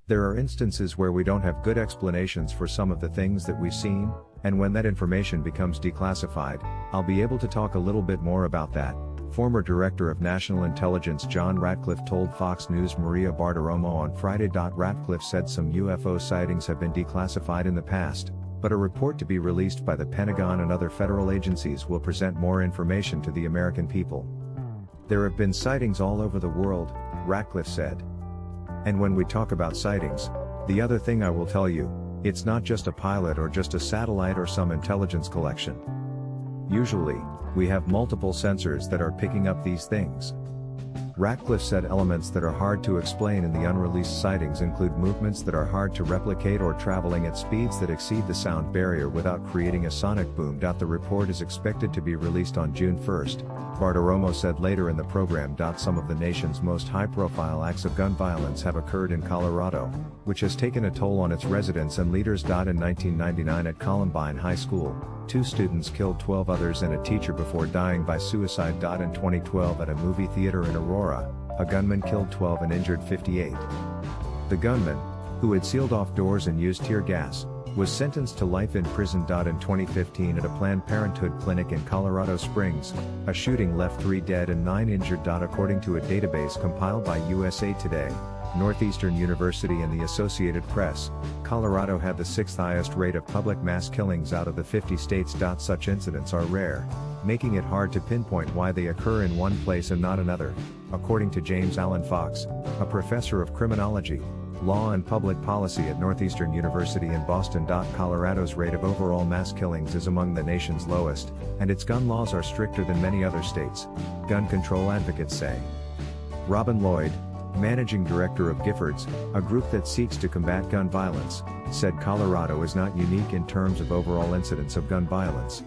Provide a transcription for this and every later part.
There are instances where we don't have good explanations for some of the things that we've seen, and when that information becomes declassified, I'll be able to talk a little bit more about that, former Director of National Intelligence John Ratcliffe told Fox News' Maria Bartiromo on Friday. Ratcliffe said some UFO sightings have been declassified in the past, but a report to be released by the Pentagon and other federal agencies will present more information to the American people. There have been sightings all over the world, Ratcliffe said. And when we talk about sightings, the other thing I will tell you, it's not just a pilot or just a satellite or some intelligence collection. Usually, we have multiple sensors that are picking up these things. Ratcliffe said elements that are hard to explain in the unreleased sightings include movements that are hard to replicate or traveling at speeds that exceed the sound barrier without creating a sonic boom. The report is expected to be released on June 1st, Bartiromo said later in the program. Some of the nation's most high-profile acts of gun violence have occurred in Colorado, which has taken a toll on its residents and leaders. In 1999 at Columbine High School, 2 students killed 12 others and a teacher before dying by suicide. In 2012 at a movie theater in Aurora, a gunman killed 12 and injured 58. The gunman, who had sealed off doors and used tear gas, was sentenced to life in prison. In 2015 at a Planned Parenthood clinic in Colorado Springs, a shooting left 3 dead and 9 injured. According to a database compiled by USA Today, Northeastern University and the Associated Press, Colorado had the 6th highest rate of public mass killings out of the 50 states. Such incidents are rare, making it hard to pinpoint why they occur in one place and not another, according to James Allen Fox, a professor of criminology, law and public policy at Northeastern University in Boston. Colorado's rate of overall mass killings is among the nation's lowest, and its gun laws are stricter than many other states, gun control advocates say. Robin Lloyd, managing director of Giffords, a group that seeks to combat gun violence, said Colorado is not unique in terms of overall incidence of gun violence.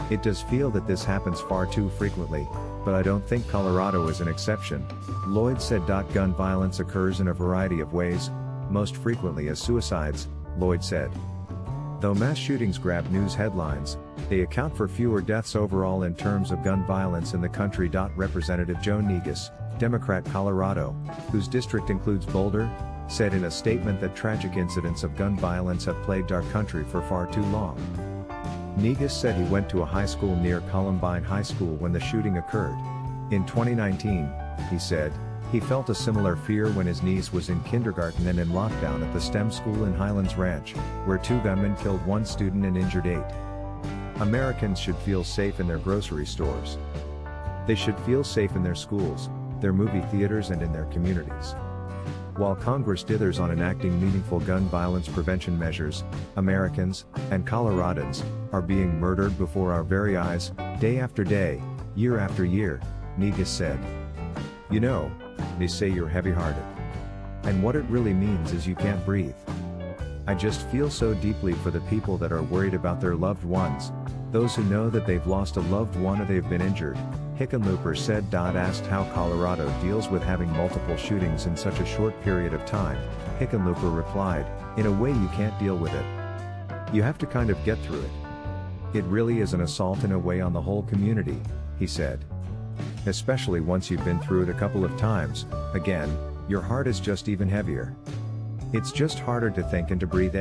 It does feel that this happens far too frequently, but I don't think Colorado is an exception, Lloyd said. Gun violence occurs in a variety of ways, most frequently as suicides, Lloyd said. Though mass shootings grab news headlines, they account for fewer deaths overall in terms of gun violence in the country. Representative Joe Negus, Democrat Colorado, whose district includes Boulder, said in a statement that tragic incidents of gun violence have plagued our country for far too long. Negus said he went to a high school near Columbine High School when the shooting occurred. In 2019, he said, he felt a similar fear when his niece was in kindergarten and in lockdown at the STEM school in Highlands Ranch, where 2 gunmen killed 1 student and injured 8. Americans should feel safe in their grocery stores. They should feel safe in their schools, their movie theaters and in their communities. While Congress dithers on enacting meaningful gun violence prevention measures, Americans, and Coloradans, are being murdered before our very eyes, day after day, year after year, Negus said. You know, they say you're heavy-hearted. And what it really means is you can't breathe. I just feel so deeply for the people that are worried about their loved ones, those who know that they've lost a loved one or they've been injured, Hickenlooper said. Asked how Colorado deals with having multiple shootings in such a short period of time, Hickenlooper replied, in a way you can't deal with it. You have to kind of get through it. It really is an assault in a way on the whole community, he said. Especially once you've been through it a couple of times, again, your heart is just even heavier. It's just harder to think and to breathe.